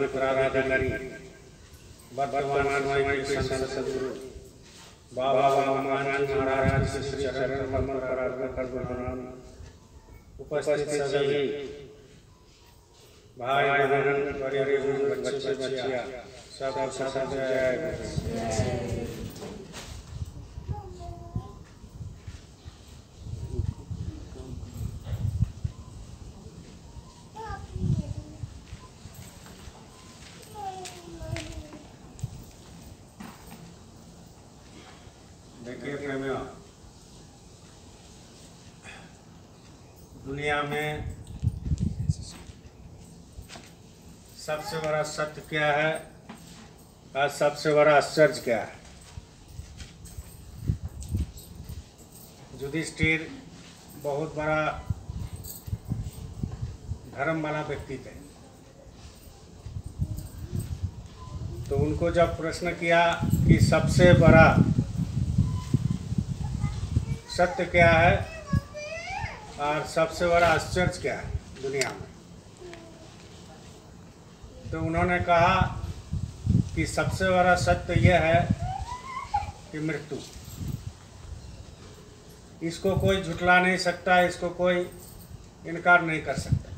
उत्तराधिकारी वर्तमान में सदगुरु बाबा हनुमान जी महाराज के चरण कमल पर अर्पण कर प्रणाम। उपस्थित सभी भाई बहन बड़े बच्चे बच्चियां सब जय। देखिए प्रेमियों, दुनिया में सबसे बड़ा सत्य क्या है और सबसे बड़ा आश्चर्य क्या है? युधिष्ठिर बहुत बड़ा धर्म वाला व्यक्ति थे, तो उनको जब प्रश्न किया कि सबसे बड़ा सत्य क्या है और सबसे बड़ा आश्चर्य क्या है दुनिया में, तो उन्होंने कहा कि सबसे बड़ा सत्य यह है कि मृत्यु, इसको कोई झुठला नहीं सकता, इसको कोई इनकार नहीं कर सकता।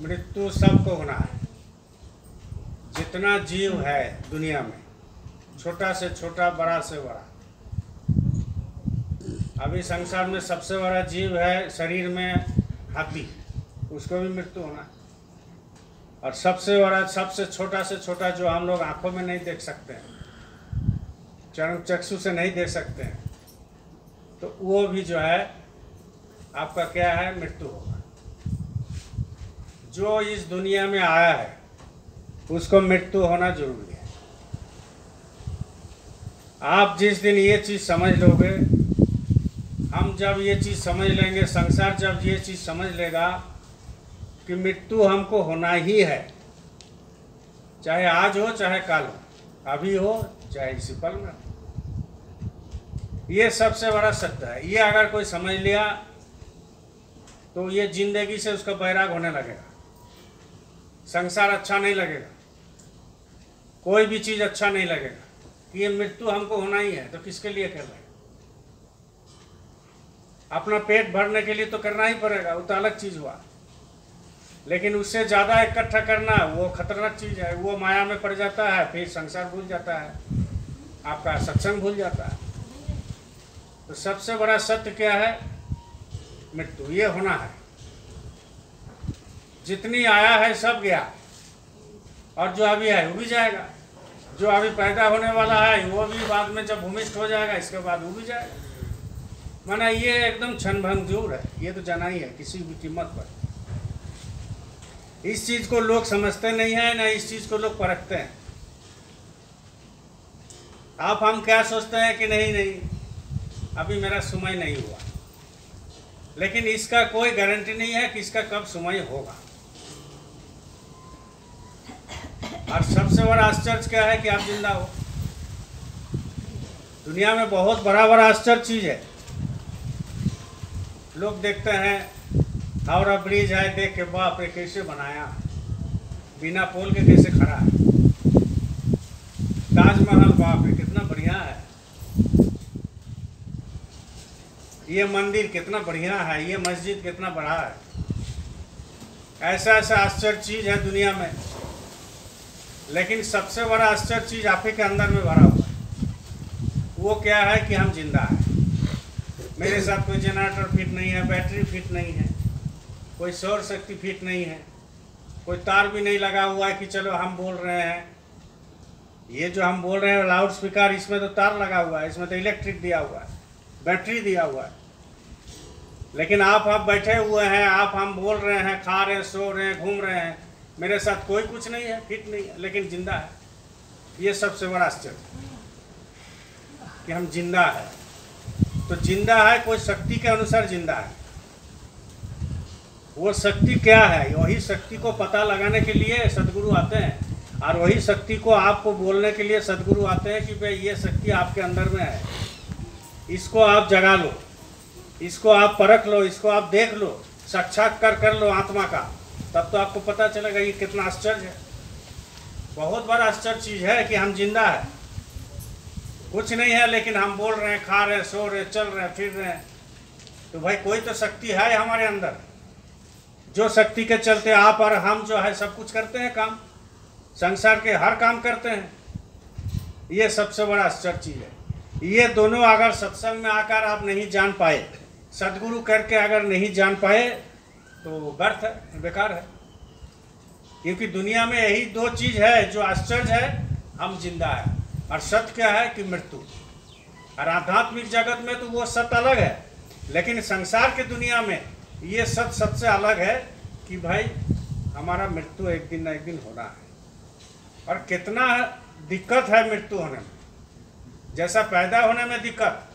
मृत्यु सबको होना है। जितना जीव है दुनिया में, छोटा से छोटा बड़ा से बड़ा, अभी संसार में सबसे बड़ा जीव है शरीर में हाथी, उसको भी मृत्यु होना है। और सबसे बड़ा सबसे छोटा से छोटा जो हम लोग आंखों में नहीं देख सकते हैं, चर्म चक्षु से नहीं देख सकते हैं, तो वो भी जो है आपका क्या है, मृत्यु होगा। जो इस दुनिया में आया है उसको मृत्यु होना जरूरी है। आप जिस दिन ये चीज़ समझ लोगे, हम जब ये चीज़ समझ लेंगे, संसार जब ये चीज़ समझ लेगा कि मृत्यु हमको होना ही है, चाहे आज हो चाहे कल हो, अभी हो चाहे इसी पल में, ये सबसे बड़ा सत्य है। ये अगर कोई समझ लिया तो ये जिंदगी से उसका बैराग होने लगेगा, संसार अच्छा नहीं लगेगा, कोई भी चीज़ अच्छा नहीं लगेगा। ये मृत्यु हमको होना ही है, तो किसके लिए कर रहे हैं? अपना पेट भरने के लिए तो करना ही पड़ेगा, वो तो अलग चीज़ हुआ, लेकिन उससे ज़्यादा इकट्ठा करना वो खतरनाक चीज़ है। वो माया में पड़ जाता है, फिर संसार भूल जाता है, आपका सत्संग भूल जाता है। तो सबसे बड़ा सत्य क्या है? मृत्यु, ये होना है। जितनी आया है सब गया, और जो अभी है वो भी जाएगा। जो अभी पैदा होने वाला है वो भी बाद में जब भूमिष्ठ हो जाएगा, इसके बाद वो भी जाएगा। माना ये एकदम क्षणभंगुर है, ये तो जाना ही है किसी भी कीमत पर। इस चीज़ को लोग समझते नहीं है, ना इस चीज़ को लोग परखते हैं। आप हम क्या सोचते हैं कि नहीं नहीं अभी मेरा समय नहीं हुआ, लेकिन इसका कोई गारंटी नहीं है कि इसका कब समय होगा। और सबसे बड़ा आश्चर्य क्या है कि आप जिंदा हो। दुनिया में बहुत बड़ा बड़ा आश्चर्य चीज़ है। लोग देखते हैं हावड़ा ब्रिज है, देख के बाप रे कैसे बनाया, बिना पोल के कैसे खड़ा है। ताजमहल बाप रे कितना बढ़िया है, ये मंदिर कितना बढ़िया है, ये मस्जिद कितना बड़ा है। ऐसा ऐसा आश्चर्य चीज़ है दुनिया में, लेकिन सबसे बड़ा आश्चर्य चीज़ आप ही के अंदर में भरा हुआ है। वो क्या है कि हम जिंदा हैं। मेरे साथ कोई जनरेटर फिट नहीं है, बैटरी फिट नहीं है, कोई सौर शक्ति फिट नहीं है, कोई तार भी नहीं लगा हुआ है कि चलो हम बोल रहे हैं। ये जो हम बोल रहे हैं लाउड स्पीकर, इसमें तो तार लगा हुआ है, इसमें तो इलेक्ट्रिक दिया हुआ है, बैटरी दिया हुआ है। लेकिन आप बैठे हुए हैं, आप हम बोल रहे हैं, खा रहे हैं, सो रहे हैं, घूम रहे हैं, मेरे साथ कोई कुछ नहीं है, फिट नहीं है, लेकिन जिंदा है। ये सबसे बड़ा आश्चर्य कि हम जिंदा है। तो जिंदा है कोई शक्ति के अनुसार जिंदा है। वो शक्ति क्या है? वही शक्ति को पता लगाने के लिए सदगुरु आते हैं, और वही शक्ति को आपको बोलने के लिए सदगुरु आते हैं कि भाई ये शक्ति आपके अंदर में है, इसको आप जगा लो, इसको आप परख लो, इसको आप देख लो, साक्षात्कार कर लो आत्मा का। तब तो आपको पता चलेगा ये कितना आश्चर्य है। बहुत बड़ा आश्चर्य चीज़ है कि हम जिंदा है, कुछ नहीं है लेकिन हम बोल रहे हैं, खा रहे हैं, सो रहे हैं, चल रहे हैं, फिर रहे हैं। तो भाई कोई तो शक्ति है हमारे अंदर, जो शक्ति के चलते आप और हम जो है सब कुछ करते हैं, काम संसार के हर काम करते हैं। ये सबसे बड़ा आश्चर्य चीज़ है। ये दोनों अगर सत्संग में आकर आप नहीं जान पाए, सदगुरु करके अगर नहीं जान पाए तो व्यर्थ है, बेकार है। क्योंकि दुनिया में यही दो चीज़ है जो आश्चर्य है, हम जिंदा है, और सत्य क्या है कि मृत्यु। और आध्यात्मिक जगत में तो वो सत्य अलग है, लेकिन संसार की दुनिया में ये सत्य सबसे अलग है कि भाई हमारा मृत्यु एक दिन न एक दिन होना है। और कितना दिक्कत है मृत्यु होने में, जैसा पैदा होने में दिक्कत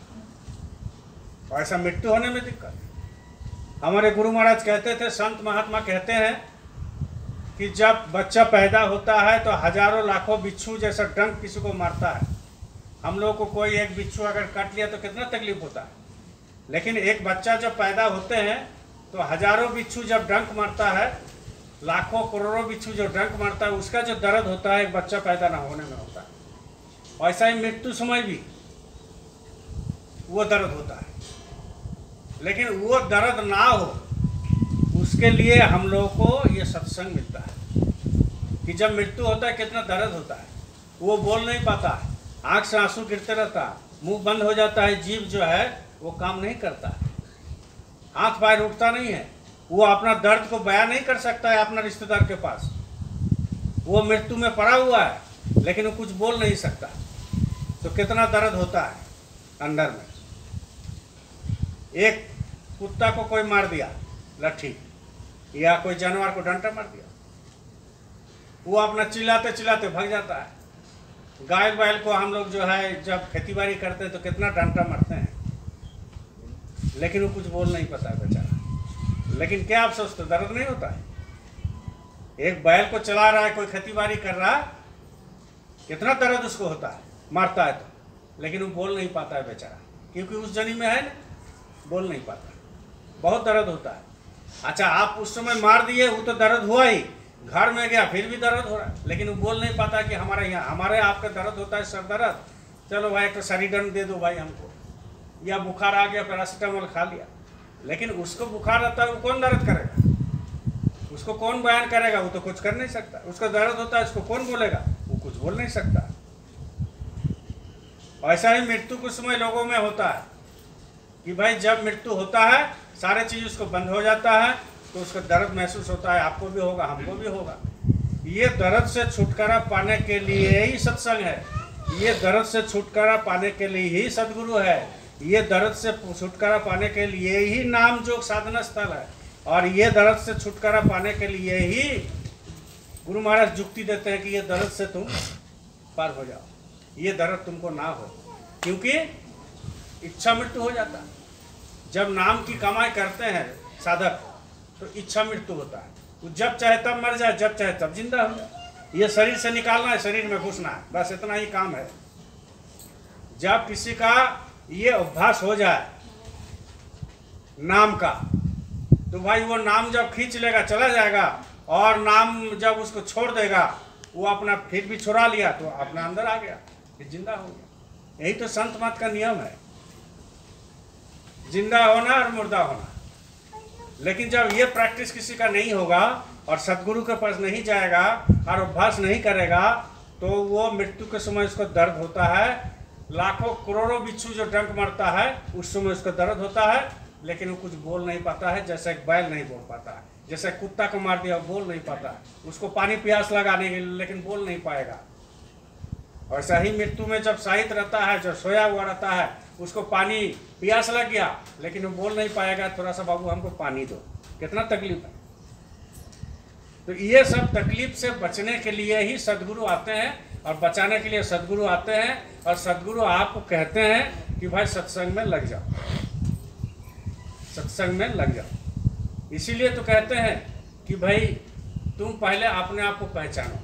वैसा मृत्यु होने में दिक्कत। हमारे गुरु महाराज कहते थे, संत महात्मा कहते हैं कि जब बच्चा पैदा होता है तो हजारों लाखों बिच्छू जैसा डंक किसी को मारता है। हम लोग को कोई एक बिच्छू अगर काट लिया तो कितना तकलीफ होता है, लेकिन एक बच्चा जब पैदा होते हैं तो हजारों बिच्छू जब डंक मारता है, लाखों करोड़ों बिच्छू जो डंक मारता है, उसका जो दर्द होता है एक बच्चा पैदा ना होने में होता है। वैसा ही मृत्यु समय भी वो दर्द होता है, लेकिन वो दर्द ना हो उसके लिए हम लोगों को ये सत्संग मिलता है। कि जब मृत्यु होता है कितना दर्द होता है, वो बोल नहीं पाता है, आँख से आंसू गिरते रहता है, मुंह बंद हो जाता है, जीभ जो है वो काम नहीं करता है, हाथ पैर उठता नहीं है, वो अपना दर्द को बयान नहीं कर सकता है अपना रिश्तेदार के पास। वो मृत्यु में पड़ा हुआ है लेकिन वो कुछ बोल नहीं सकता। तो कितना दर्द होता है अंदर में। एक कुत्ता को कोई मार दिया लाठी, या कोई जानवर को डंडा मार दिया, वो अपना चिल्लाते चिल्लाते भाग जाता है। गाय बैल को हम लोग जो है जब खेती बाड़ी करते हैं तो कितना डंडा मारते हैं, लेकिन वो कुछ बोल नहीं पाता है बेचारा। लेकिन क्या आप सोचते, दर्द नहीं होता है? एक बैल को चला रहा है, कोई खेती बाड़ी कर रहा है, कितना दर्द उसको होता है, मारता है तो, लेकिन वो बोल नहीं पाता है बेचारा, क्योंकि उस जनी में है ना, बोल नहीं पाता, बहुत दर्द होता है। अच्छा, आप उस समय मार दिए, वो तो दर्द हुआ ही, घर में गया फिर भी दर्द हो रहा है, लेकिन वो बोल नहीं पाता कि हमारे यहाँ, हमारे आपका दर्द होता है सर दर्द, चलो भाई एक तो सरीडन दे दो भाई हमको, या बुखार आ गया पैरासीटामोल खा लिया। लेकिन उसको बुखार आता है, वो कौन दर्द करेगा, उसको कौन बयान करेगा, वो तो कुछ कर नहीं सकता। उसको दर्द होता है, उसको कौन बोलेगा, वो कुछ बोल नहीं सकता। ऐसा ही मृत्यु कुछ समय लोगों में होता है कि भाई जब मृत्यु होता है सारे चीज उसको बंद हो जाता है, तो उसको दर्द महसूस होता है, आपको भी होगा, हमको भी होगा। ये दर्द से छुटकारा पाने के लिए ही सत्संग है, ये दर्द से छुटकारा पाने के लिए ही सदगुरु है, ये दर्द से छुटकारा पाने के लिए ही नाम जोग साधना स्थल है, और ये दर्द से छुटकारा पाने के लिए ही गुरु महाराज जुक्ति देते हैं कि ये दर्द से तुम पार हो जाओ, ये दर्द तुमको ना हो, क्योंकि इच्छा मृत्यु हो जाता है। जब नाम की कमाई करते हैं साधक तो इच्छा मृत्यु होता है, वो जब चाहे तब मर जाए, जब चाहे तब जिंदा हो जाए। ये शरीर से निकालना है, शरीर में घुसना है, बस इतना ही काम है। जब किसी का ये अभ्यास हो जाए नाम का, तो भाई वो नाम जब खींच लेगा चला जाएगा, और नाम जब उसको छोड़ देगा, वो अपना फिर भी छुड़ा लिया तो अपना अंदर आ गया, फिर जिंदा हो गया। यही तो संत मत का नियम है, जिंदा होना और मुर्दा होना। लेकिन जब ये प्रैक्टिस किसी का नहीं होगा और सदगुरु के पास नहीं जाएगा और अभ्यास नहीं करेगा, तो वो मृत्यु के समय उसको दर्द होता है, लाखों करोड़ों बिच्छू जो डंक मारता है उस समय उसको दर्द होता है, लेकिन वो कुछ बोल नहीं पाता है। जैसे एक बैल नहीं बोल पाता है, जैसे कुत्ता को मार दिया बोल नहीं पाता है, उसको पानी प्यास लगाने के लिए, लेकिन बोल नहीं पाएगा। वैसा ही मृत्यु में जब साहित रहता है, जब सोया हुआ रहता है, उसको पानी प्यास लग गया लेकिन वो बोल नहीं पाएगा, थोड़ा सा बाबू हमको पानी दो, कितना तकलीफ है। तो ये सब तकलीफ से बचने के लिए ही सदगुरु आते हैं, और बचाने के लिए सदगुरु आते हैं, और सदगुरु आपको कहते हैं कि भाई सत्संग में लग जाओ, सत्संग में लग जाओ। इसीलिए तो कहते हैं कि भाई तुम पहले अपने आप को पहचानो।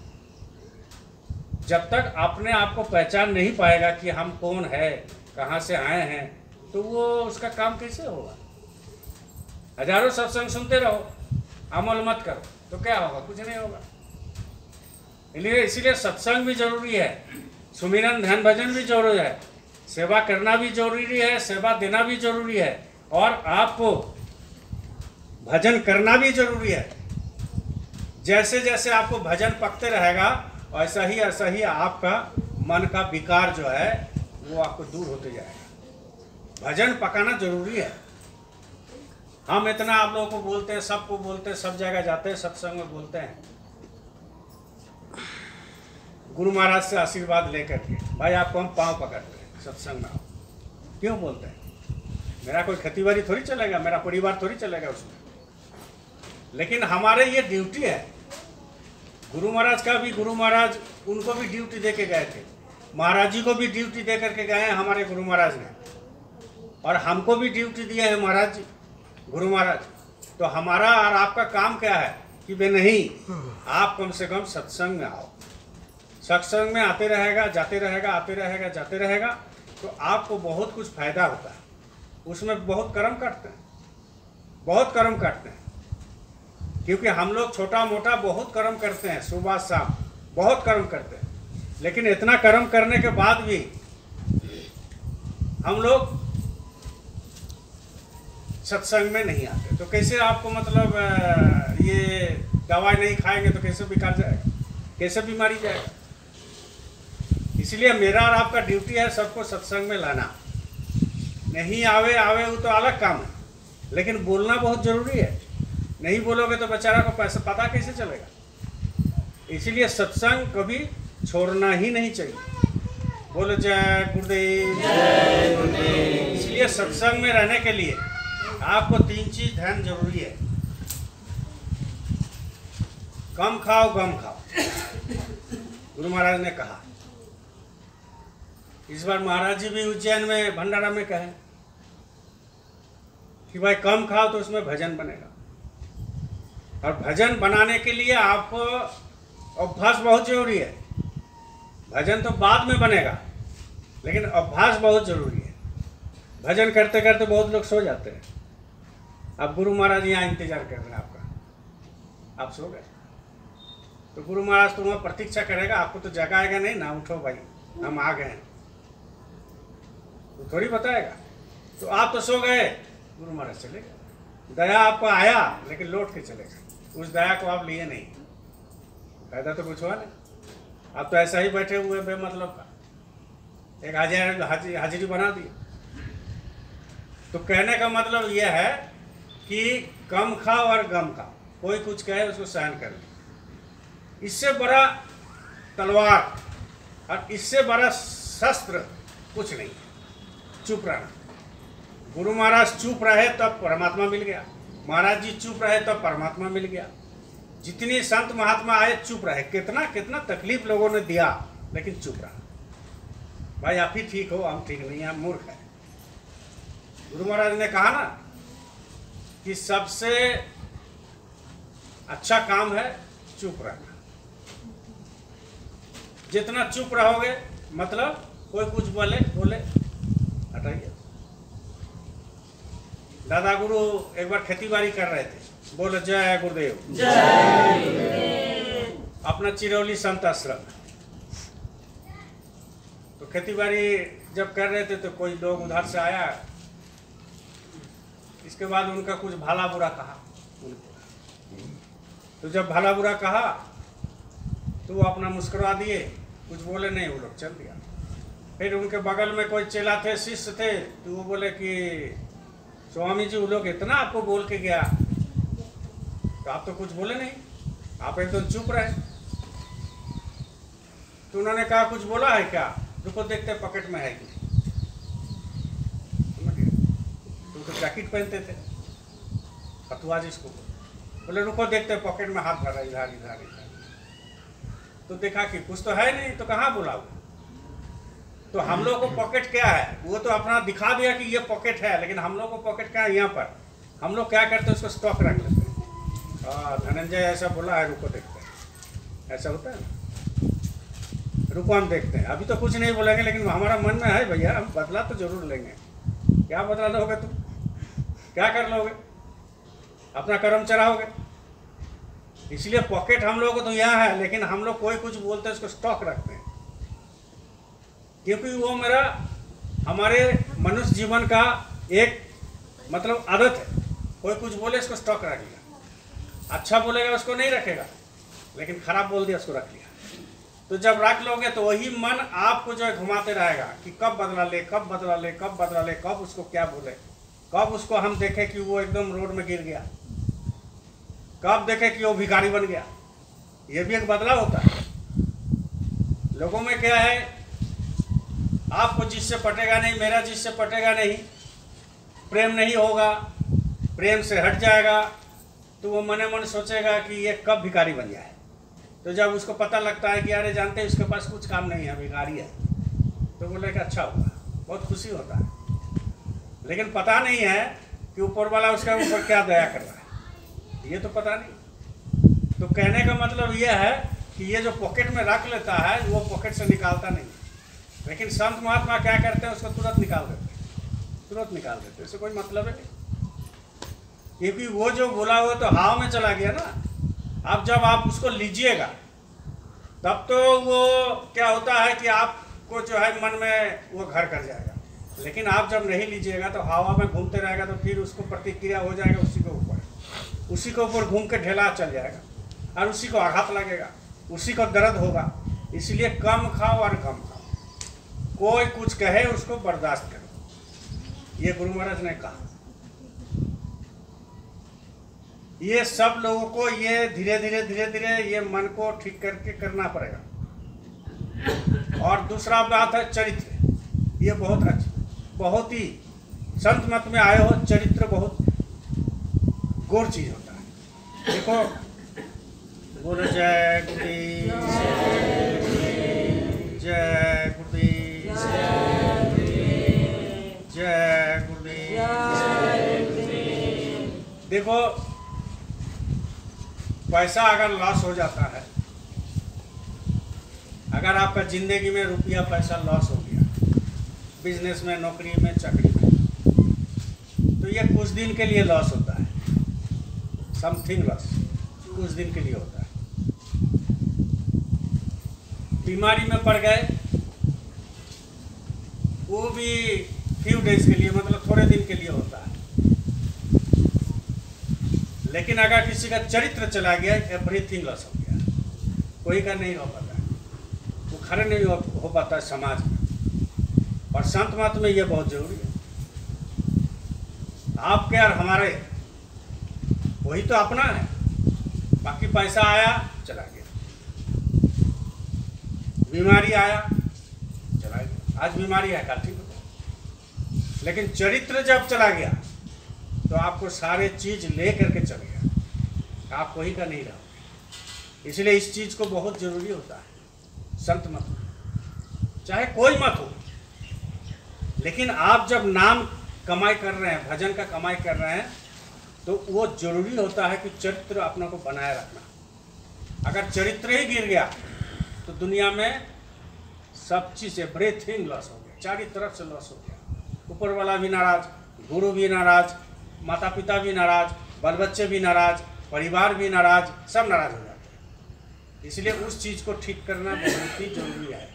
जब तक अपने आप को पहचान नहीं पाएगा कि हम कौन है, कहाँ से आए हैं, तो वो उसका काम कैसे होगा। हजारों सत्संग सुनते रहो, अमल मत करो। तो क्या होगा? कुछ नहीं होगा। इसीलिए सत्संग भी जरूरी है, सुमिरन ध्यान भजन भी जरूरी है, सेवा करना भी जरूरी है, सेवा देना भी जरूरी है, और आपको भजन करना भी जरूरी है। जैसे जैसे आपको भजन पकते रहेगा ऐसा ही आपका मन का विकार जो है वो आपको दूर होते जाएगा। भजन पकाना जरूरी है। हम इतना आप लोगों को बोलते हैं, सबको बोलते हैं, सब जगह जाते हैं, सत्संग में बोलते हैं, गुरु महाराज से आशीर्वाद लेकर के, भाई आपको हम पाँव पकड़ते हैं, सत्संग में आओ। क्यों बोलते हैं? मेरा कोई खेतीबाड़ी थोड़ी चलेगा, मेरा परिवार थोड़ी चलेगा उसमें, लेकिन हमारे ये ड्यूटी है। गुरु महाराज का भी, गुरु महाराज उनको भी ड्यूटी दे के गए थे, महाराज जी को भी ड्यूटी दे करके गए हैं हमारे गुरु महाराज ने, और हमको भी ड्यूटी दिए हैं महाराज जी, गुरु महाराज। तो हमारा और आपका काम क्या है कि वे नहीं, आप कम से कम सत्संग में आओ। सत्संग में आते रहेगा, जाते रहेगा, आते रहेगा, जाते रहेगा, तो आपको बहुत कुछ फायदा होता है। उसमें बहुत कर्म करते हैं, बहुत कर्म करते हैं, क्योंकि हम लोग छोटा मोटा बहुत कर्म करते हैं, सुबह शाम बहुत कर्म करते हैं, लेकिन इतना कर्म करने के बाद भी हम लोग सत्संग में नहीं आते। तो कैसे आपको मतलब ये दवाई नहीं खाएंगे तो कैसे बिकार जाएगा, कैसे बीमारी जाएगा? इसलिए मेरा और आपका ड्यूटी है सबको सत्संग में लाना। नहीं आवे वो तो अलग काम है, लेकिन बोलना बहुत जरूरी है। नहीं बोलोगे तो बेचारा को पैसा पता कैसे चलेगा? इसीलिए सत्संग कभी छोड़ना ही नहीं चाहिए। बोलो जय गुरुदेव। इसलिए सत्संग में रहने के लिए आपको 3 चीज ध्यान जरूरी है। कम खाओ गम खाओ, गुरु महाराज ने कहा। इस बार महाराज जी भी उज्जैन में भंडारा में कहे कि भाई कम खाओ तो उसमें भजन बनेगा, और भजन बनाने के लिए आपको अभ्यास बहुत जरूरी है। भजन तो बाद में बनेगा, लेकिन अभ्यास बहुत जरूरी है। भजन करते करते बहुत लोग सो जाते हैं। अब गुरु महाराज यहाँ इंतजार कर रहे हैं आपका, आप सो गए तो गुरु महाराज तुम्हें प्रतीक्षा करेगा, आपको तो जगाएगा नहीं ना, उठो भाई हम आ गए हैं, तो थोड़ी बताएगा। तो आप तो सो गए, गुरु महाराज चले गए। दया आपको आया लेकिन लौट के चले गए, उस दया को आप लिए नहीं, फायदा तो कुछ हुआ नहीं। आप तो ऐसा ही बैठे हुए बेमतलब का, एक हाजिरी बना दी। तो कहने का मतलब यह है कि कम खाओ और गम खाओ, कोई कुछ कहे उसको सहन कर लो। इससे बड़ा तलवार और इससे बड़ा शस्त्र कुछ नहीं है, चुप रहना। गुरु महाराज चुप रहे तब परमात्मा मिल गया, महाराज जी चुप रहे तब परमात्मा मिल गया। जितनी संत महात्मा आए चुप रहे, कितना कितना तकलीफ लोगों ने दिया, लेकिन चुप रहा। भाई आप ही ठीक हो, हम ठीक नहीं, हम मूर्ख हैं। गुरु महाराज ने कहा ना कि सबसे अच्छा काम है चुप रहना। जितना चुप रहोगे, मतलब कोई कुछ बोले हटाइए। दादा गुरु एक बार खेती-बाड़ी कर रहे थे, बोलो जय गुरुदेव। अपना चिरौली संत आश्रम। तो खेती-बाड़ी जब कर रहे थे तो कोई लोग उधर से आया, इसके बाद उनका कुछ भला बुरा कहा उनको। तो जब भला बुरा कहा तो वो अपना मुस्कुरा दिए, कुछ बोले नहीं, वो लोग चल दिया। फिर उनके बगल में कोई चेला थे, शिष्य थे, तो वो बोले कि स्वामी जी वो लोग इतना आपको बोल के गया तो आप तो कुछ बोले नहीं, आप एकदम चुप रहे। तो उन्होंने कहा कुछ बोला है क्या? रुको देखते पॉकेट में है कि। तो जैकेट पहनते थे, फतुआ जिसको बोले, रुको देखते पॉकेट में हाथ भरा, इधर इधर इधर। तो देखा कि कुछ तो है नहीं, तो कहाँ बोला वो? तो हम लोग को पॉकेट क्या है, वो तो अपना दिखा दिया कि ये पॉकेट है, लेकिन हम लोग को पॉकेट क्या है? यहाँ पर हम लोग क्या करते हैं, उसको स्टॉक रख लेते हैं। धनंजय ऐसा बोला है, रुको देखते हैं, ऐसा होता है ना। रुको हम देखते हैं, अभी तो कुछ नहीं बोलेंगे, लेकिन हमारा मन में है भैया हम बदला तो जरूर लेंगे। क्या बदला लोगे तुम? क्या कर लोगे? अपना कर्म चढ़ाओगे? इसलिए पॉकेट हम लोग को तो यहाँ है, लेकिन हम लोग कोई कुछ बोलते हैं उसको स्टॉक रखते हैं, क्योंकि वो मेरा हमारे मनुष्य जीवन का एक मतलब आदत है। कोई कुछ बोले इसको स्टॉक रख लिया, अच्छा बोलेगा उसको नहीं रखेगा, लेकिन खराब बोल दिया उसको रख लिया। तो जब रख लोगे तो वही मन आपको जो है घुमाते रहेगा कि कब बदला ले, कब बदला ले, कब बदला ले, कब उसको क्या बोले, कब उसको हम देखें कि वो एकदम रोड में गिर गया, कब देखें कि वो भिखारी बन गया। ये भी एक बदलाव होता है। लोगों में क्या है, आपको जिससे पटेगा नहीं, मेरा जिससे पटेगा नहीं, प्रेम नहीं होगा, प्रेम से हट जाएगा, तो वो मने मन सोचेगा कि ये कब भिखारी बन जाए। तो जब उसको पता लगता है कि अरे जानते हैं इसके पास कुछ काम नहीं है, भिखारी है, तो बोलेगा अच्छा होगा, बहुत खुशी होता है। लेकिन पता नहीं है कि ऊपर वाला उसके ऊपर क्या दया कर रहा है, ये तो पता नहीं। तो कहने का मतलब ये है कि ये जो पॉकेट में रख लेता है वो पॉकेट से निकालता नहीं, लेकिन संत महात्मा क्या करते हैं, उसको तुरंत निकाल देते हैं, तुरंत निकाल देते हैं। इससे कोई मतलब है नहीं, क्योंकि वो जो बोला हुआ तो हवा में चला गया ना। अब जब आप उसको लीजिएगा तब तो वो क्या होता है कि आपको जो है मन में वो घर कर जाएगा, लेकिन आप जब नहीं लीजिएगा तो हवा में घूमते रहेगा, तो फिर उसको प्रतिक्रिया हो जाएगा उसी के ऊपर घूम के ढेला चल जाएगा और उसी को आघात लगेगा, उसी को दर्द होगा। इसलिए कम खाओ और कम खाओ, कोई कुछ कहे उसको बर्दाश्त करो, ये गुरु महाराज ने कहा। ये सब लोगों को ये धीरे धीरे ये मन को ठीक करके करना पड़ेगा। और दूसरा बात है चरित्र, ये बहुत अच्छा, बहुत ही संत मत में आए हो, चरित्र बहुत गौर चीज होता है। देखो, बोलो जय गुरुदेव, जय गुरुदेव, जय गुरुदेव। देखो, पैसा अगर लॉस हो जाता है, अगर आपका जिंदगी में रुपया पैसा लॉस हो गया, बिजनेस में, नौकरी में, चाकरी में, तो ये कुछ दिन के लिए लॉस होता है, समथिंग लॉस कुछ दिन के लिए होता है। बीमारी में पड़ गए, वो भी फ्यू डेज के लिए, मतलब थोड़े दिन के लिए होता है। लेकिन अगर किसी का चरित्र चला गया, एवरीथिंग लॉस हो गया, कोई का नहीं हो पाता, वो खड़े नहीं हो पाता समाज में। और संत मत में ये बहुत जरूरी है। आपके और हमारे वही तो अपना है, बाकी पैसा आया चला गया, बीमारी आया चला गया, आज बीमारी है कल ठीक हो, लेकिन चरित्र जब चला गया तो आपको सारे चीज ले करके चल गया, आप कोई का नहीं रहोगे। इसलिए इस चीज को बहुत जरूरी होता है संत मत, चाहे कोई मत हो, लेकिन आप जब नाम कमाई कर रहे हैं, भजन का कमाई कर रहे हैं, तो वो जरूरी होता है कि चरित्र अपना को बनाए रखना। अगर चरित्र ही गिर गया तो दुनिया में सब चीज़ एवरीथिंग लॉस हो गया, चारों तरफ से लॉस हो गया। ऊपर वाला भी नाराज, गुरु भी नाराज, माता पिता भी नाराज, बाल बच्चे भी नाराज, परिवार भी नाराज, सब नाराज हो जाते हैं। इसलिए उस चीज़ को ठीक करना बहुत ही जरूरी है,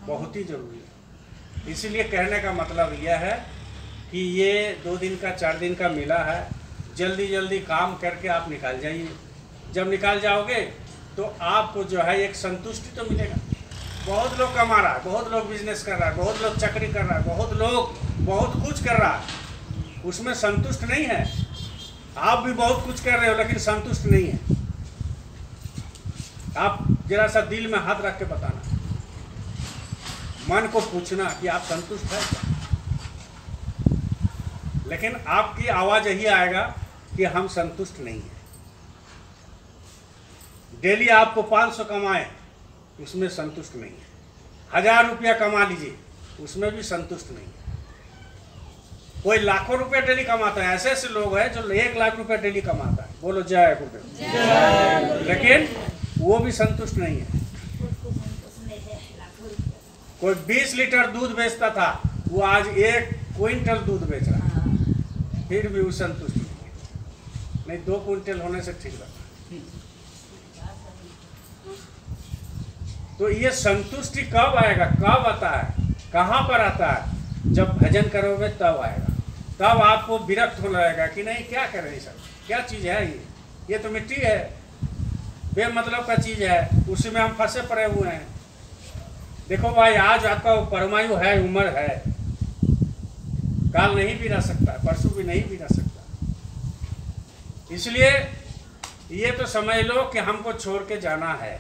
बहुत ही जरूरी है। इसलिए कहने का मतलब यह है कि ये 2 दिन का 4 दिन का मेला है, जल्दी जल्दी काम करके आप निकाल जाइए। जब निकाल जाओगे तो आपको जो है एक संतुष्टि तो मिलेगा। बहुत लोग कमा रहा है, बहुत लोग बिजनेस कर रहा है, बहुत लोग चाकरी कर रहा है, बहुत लोग बहुत कुछ कर रहा है, उसमें संतुष्ट नहीं है। आप भी बहुत कुछ कर रहे हो लेकिन संतुष्ट नहीं है। आप जरा सा दिल में हाथ रख के बताना, मन को पूछना कि आप संतुष्ट है क्या? लेकिन आपकी आवाज यही आएगा कि हम संतुष्ट नहीं हैं। डेली आपको 500 कमाए, उसमें संतुष्ट नहीं है। 1000 रुपया कमा लीजिए, उसमें भी संतुष्ट नहीं है। कोई लाखों रुपए डेली कमाता है, ऐसे ऐसे लोग हैं जो 1 लाख रुपए डेली कमाता है, बोलो जय गुरुदेव, लेकिन वो भी संतुष्ट नहीं है। कोई 20 लीटर दूध बेचता था, वो आज 1 क्विंटल दूध बेच रहा है, फिर भी वो संतुष्ट नहीं है। नहीं, 2 क्विंटल होने से ठीक रहता है। तो ये संतुष्टि कब आएगा, कब आता है, कहाँ पर आता है? जब भजन करोगे तब आएगा। तब आपको विरक्त होने लगेगा कि नहीं क्या करें ये सब, क्या चीज़ है ये तो मिट्टी है, बेमतलब का चीज़ है, उसी में हम फंसे पड़े हुए हैं। देखो भाई, आज आपका परमायु है, उम्र है, काल नहीं भी रह सकता, परसों भी नहीं भी रह सकता। इसलिए ये तो समझ लो कि हमको छोड़ के जाना है।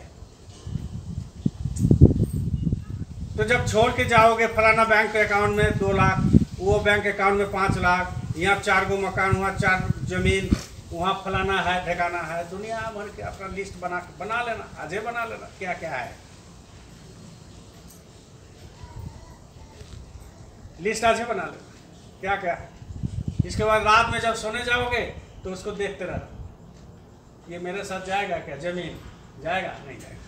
तो जब छोड़ के जाओगे, फलाना बैंक अकाउंट में 2 लाख, वो बैंक अकाउंट में 5 लाख, यहाँ 4 गो मकान, वहाँ 4 जमीन, वहाँ फलाना है, ठिकाना है, दुनिया भर के अपना लिस्ट बना लेना, आजे बना लेना क्या क्या है, लिस्ट आजे बना लेना क्या क्या है। इसके बाद रात में जब सोने जाओगे तो उसको देखते रहना, ये मेरे साथ जाएगा क्या, जमीन जाएगा नहीं जाएगा,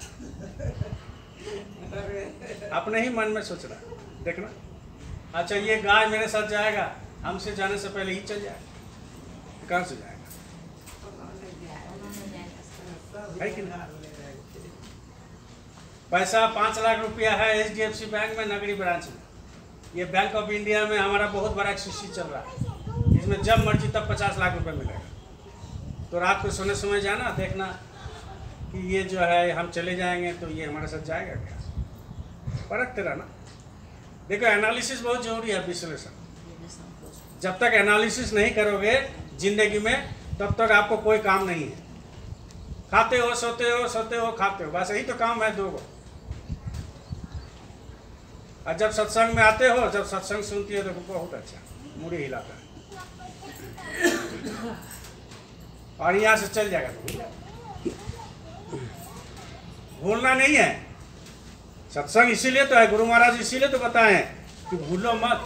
अपने ही मन में सोच रहा देखना। अच्छा ये गाय मेरे साथ जाएगा, हमसे जाने से पहले ही चल जाएगा, कहाँ से जाएगा, है कि नहीं? पैसा 5 लाख रुपया है HDFC बैंक में, नगरी ब्रांच में। ये बैंक ऑफ इंडिया में हमारा बहुत बड़ा CC चल रहा है, इसमें जब मर्जी तब 50 लाख रुपए मिलेगा। तो रात को सोने समय जाना, देखना कि ये जो है हम चले जाएंगे तो ये हमारे साथ जाएगा क्या, परखते रहना। देखो एनालिसिस बहुत जरूरी है, विश्लेषण। जब तक एनालिसिस नहीं करोगे जिंदगी में, तब तक आपको कोई काम नहीं है। खाते हो, सोते हो, सोते हो, खाते हो, बस यही तो काम है 2 गो। और जब सत्संग में आते हो, जब सत्संग सुनती है तो बहुत अच्छा मुड़ी हिलाता है, और यहाँ से चल जाएगा तो भूलना नहीं है। सत्संग इसीलिए तो है, गुरु महाराज इसीलिए तो बताएं कि भूलो मत।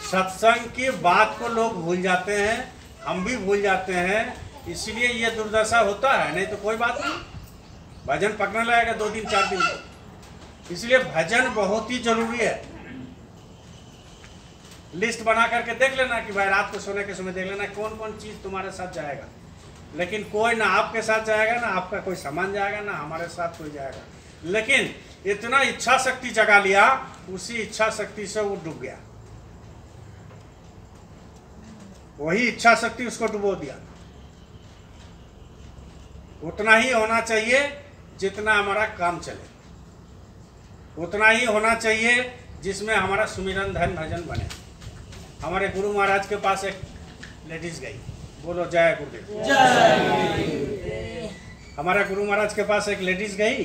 सत्संग की बात को लोग भूल जाते हैं, हम भी भूल जाते हैं, इसलिए ये दुर्दशा होता है। नहीं तो कोई बात नहीं, भजन पकने लगेगा 2 दिन 4 दिन। इसलिए भजन बहुत ही जरूरी है। लिस्ट बना करके देख लेना कि भाई रात को सोने के समय देख लेना कौन कौन चीज़ तुम्हारे साथ जाएगा। लेकिन कोई ना आपके साथ जाएगा, ना आपका कोई सामान जाएगा, ना हमारे साथ कोई जाएगा। लेकिन इतना इच्छा शक्ति जगा लिया, उसी इच्छा शक्ति से वो डूब गया, वही इच्छा शक्ति उसको डुबो दिया। उतना ही होना चाहिए जितना हमारा काम चले, उतना ही होना चाहिए जिसमें हमारा सुमिरन धन भजन बने। हमारे गुरु महाराज के पास एक लेडीज गई, बोलो जय गुरुदेव जय। हमारा गुरु महाराज के पास एक लेडीज गई,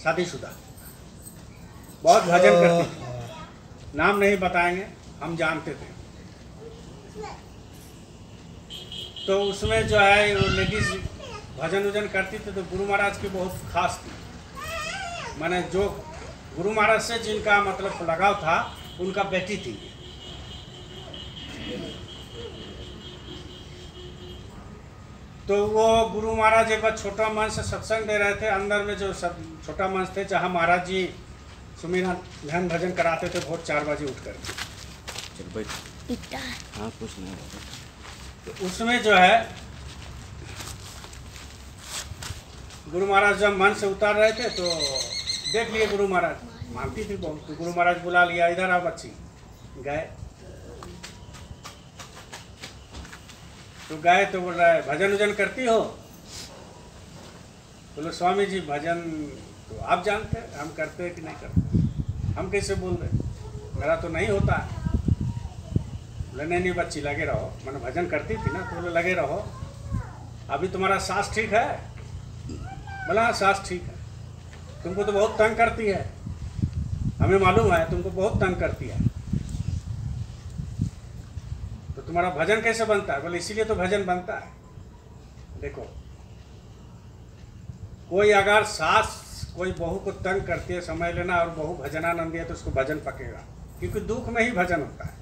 शादीशुदा, बहुत भजन करती थी, नाम नहीं बताएंगे, हम जानते थे। तो उसमें जो है वो लेडीज भजन वजन करती थी, तो गुरु महाराज की बहुत खास थी। माने जो गुरु महाराज से जिनका मतलब लगाव था, उनका बेटी थी। तो वो गुरु महाराज एक बार छोटा मंच से सत्संग दे रहे थे, अंदर में जो सब छोटा मंच थे जहाँ महाराज जी सुमिरन ध्यान भजन कराते थे भोर 4 बजे उठ कर। हाँ कुछ नहीं। तो उसमें जो है गुरु महाराज जब मन से उतार रहे थे तो देख लिए गुरु महाराज, मानती थी बहुत, तो गुरु महाराज बुला लिया, इधर आओ बच्ची। गए तो गए तो बोल रहा है भजन वजन करती हो? बोलो स्वामी जी भजन तो आप जानते हैं, हम करते हैं कि नहीं करते, हम कैसे बोल रहे, मेरा तो नहीं होता है। बोले नहीं बच्ची लगे रहो, मैंने भजन करती थी ना, तो बोले लगे रहो। अभी तुम्हारा सास ठीक है? बोला हाँ सास ठीक है। तुमको तो बहुत तंग करती है, हमें मालूम है तुमको बहुत तंग करती है, तो तुम्हारा भजन कैसे बनता है? बोले इसीलिए तो भजन बनता है। देखो कोई अगर सास कोई बहू को तंग करती है, समझ लेना, और बहू भजनानंदी है तो उसको भजन पकेगा, क्योंकि दुख में ही भजन होता है,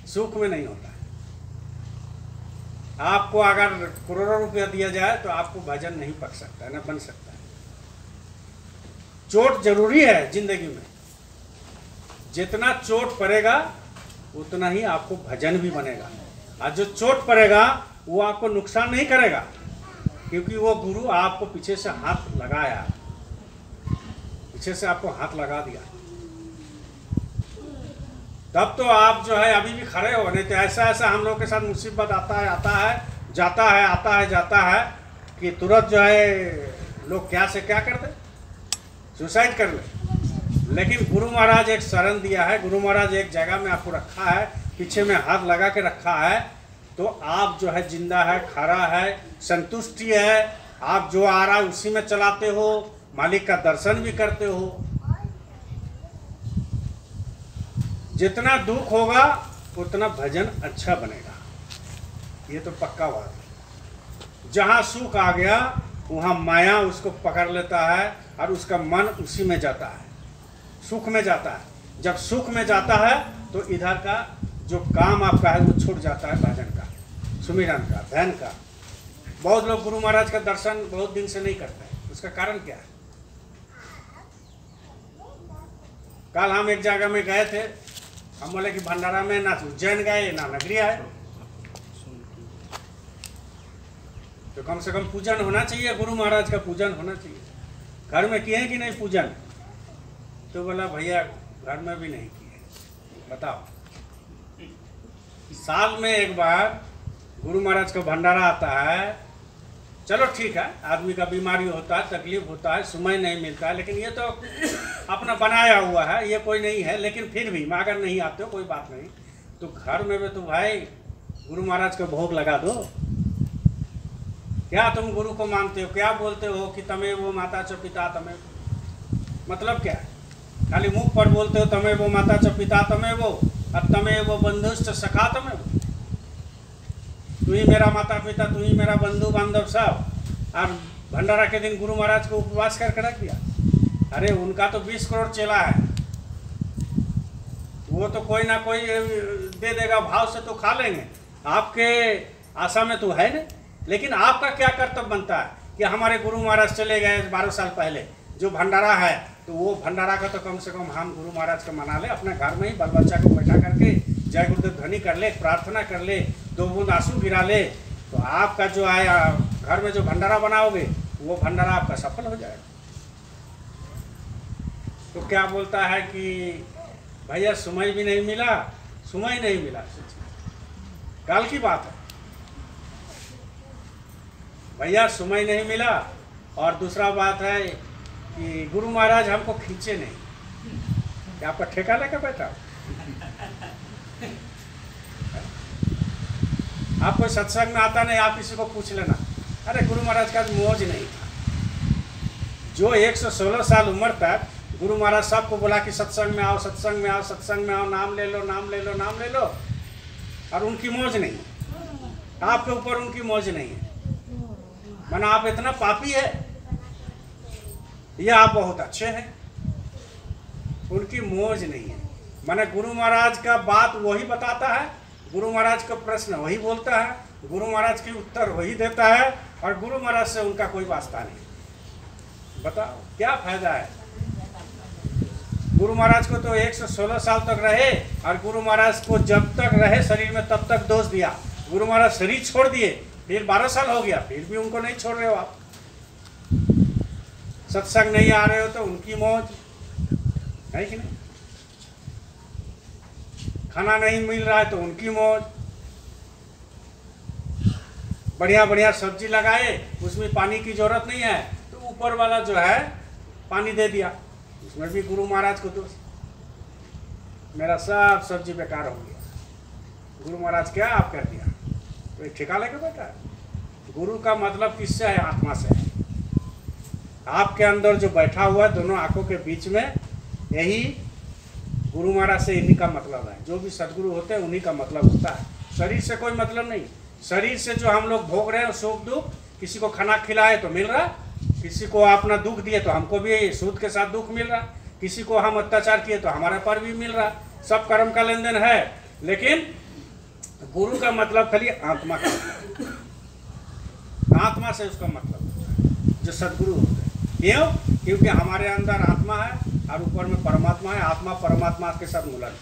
सुख में नहीं होता है। आपको अगर करोड़ों रुपया दिया जाए तो आपको भजन नहीं पक सकता है, ना बन सकता है। चोट जरूरी है जिंदगी में, जितना चोट पड़ेगा उतना ही आपको भजन भी बनेगा। और जो चोट पड़ेगा वो आपको नुकसान नहीं करेगा, क्योंकि वो गुरु आपको पीछे से हाथ लगाया, पीछे से आपको हाथ लगा दिया, तब तो आप जो है अभी भी खड़े हो। नहीं तो ऐसा ऐसा हम लोग के साथ मुसीबत आता है जाता है, आता है जाता है कि तुरंत जो है लोग क्या से क्या कर दे, सुसाइड कर ले। लेकिन गुरु महाराज एक शरण दिया है, गुरु महाराज एक जगह में आपको रखा है, पीछे में हाथ लगा के रखा है, तो आप जो है जिंदा है, खड़ा है, संतुष्टि है, आप जो आ रहा है उसी में चलाते हो, मालिक का दर्शन भी करते हो। जितना दुख होगा उतना भजन अच्छा बनेगा, ये तो पक्का बात है। जहाँ सुख आ गया वहाँ माया उसको पकड़ लेता है और उसका मन उसी में जाता है, सुख में जाता है। जब सुख में जाता है तो इधर का जो काम आपका है वो छूट जाता है, भजन का, सुमिरन का, ध्यान का। बहुत लोग गुरु महाराज का दर्शन बहुत दिन से नहीं करते, उसका कारण क्या है? कल हम एक जगह में गए थे, हम बोले कि भंडारा में ना उज्जैन गए ना नगरी आए, तो कम से कम पूजन होना चाहिए, गुरु महाराज का पूजन होना चाहिए। घर में किए कि नहीं पूजन? तो बोला भैया घर में भी नहीं किए। बताओ, साल में एक बार गुरु महाराज का भंडारा आता है, चलो ठीक है, आदमी का बीमारी होता है, तकलीफ होता है, समय नहीं मिलता है, लेकिन ये तो अपना बनाया हुआ है, ये कोई नहीं है। लेकिन फिर भी अगर नहीं आते हो कोई बात नहीं, तो घर में भी तो भाई गुरु महाराज का भोग लगा दो। क्या तुम गुरु को मानते हो? क्या बोलते हो कि तमें वो माता च पिता तमें, मतलब क्या है? खाली मुंह पर बोलते हो तमें वो माता च पिता तमें वो, और तमें वो बंधुश्च सखा तमें वो, तू ही मेरा माता पिता, तू ही मेरा बंधु बांधव सब। और भंडारा के दिन गुरु महाराज को उपवास करके रख दिया। अरे उनका तो 20 करोड़ चेला है, वो तो कोई ना कोई दे देगा, भाव से तो खा लेंगे, आपके आशा में तो है नहीं। लेकिन आपका क्या कर्तव्य बनता है कि हमारे गुरु महाराज चले गए 12 साल पहले, जो भंडारा है तो वो भंडारा का तो कम से कम हम गुरु महाराज का मना ले, अपने घर में ही बाल बच्चा को बैठा करके जय गुरुदेव ध्वनि कर ले, प्रार्थना कर ले, 2 बूंद आंसू गिरा ले, तो आपका जो आया घर में जो भंडारा बनाओगे वो भंडारा आपका सफल हो जाएगा। तो क्या बोलता है कि भैया समय भी नहीं मिला, समय नहीं मिला, कल की बात है भैया, समय नहीं मिला। और दूसरा बात है कि गुरु महाराज हमको खींचे नहीं, क्या आपका ठेका लेकर बैठा? आप कोई सत्संग में आता नहीं, आप किसी को पूछ लेना, अरे गुरु महाराज का मौज नहीं था। जो 116 साल उम्र तक गुरु महाराज सबको बोला कि सत्संग में आओ, सत्संग में आओ, सत्संग में आओ, नाम ले लो, नाम ले लो, नाम ले लो, और उनकी मौज नहीं, आपके ऊपर उनकी मौज नहीं है। माना आप इतना पापी है या आप बहुत अच्छे हैं, उनकी मौज नहीं है। माना गुरु महाराज का बात वही बताता है, गुरु महाराज का प्रश्न वही बोलता है, गुरु महाराज के उत्तर वही देता है, और गुरु महाराज से उनका कोई वास्ता नहीं। बताओ क्या फायदा है? गुरु महाराज को तो 116 साल तक रहे, और गुरु महाराज को जब तक रहे शरीर में तब तक दोष दिया। गुरु महाराज शरीर छोड़ दिए, फिर 12 साल हो गया, फिर भी उनको नहीं छोड़ रहे हो आप। सत्संग नहीं आ रहे हो तो उनकी मौज है कि नहीं, खाना नहीं मिल रहा है तो उनकी मौज, बढ़िया बढ़िया सब्जी लगाए, उसमें पानी की जरूरत नहीं है तो ऊपर वाला जो है पानी दे दिया, उसमें भी गुरु महाराज को दोष, मेरा सब सब्जी बेकार हो गया। गुरु महाराज क्या आप कर दिया? तो एक ठेका लेके बैठा है। गुरु का मतलब किससे है? आत्मा से है। आपके अंदर जो बैठा हुआ है दोनों आंखों के बीच में, यही गुरु महाराज से इन्हीं का मतलब है। जो भी सदगुरु होते हैं उन्हीं का मतलब होता है, शरीर से कोई मतलब नहीं। शरीर से जो हम लोग भोग रहे हैं सुख दुख, किसी को खाना खिलाए तो मिल रहा, किसी को अपना दुख दिए तो हमको भी सूद के साथ दुख मिल रहा, किसी को हम अत्याचार किए तो हमारे पर भी मिल रहा, सब कर्म का लेन देन है। लेकिन गुरु का मतलब खाली आत्मा का मतलब, आत्मा से उसका मतलब जो सदगुरु होते हैं। क्यों? क्योंकि हमारे अंदर आत्मा है और ऊपर में परमात्मा है। आत्मा परमात्मा के साथ मिलन,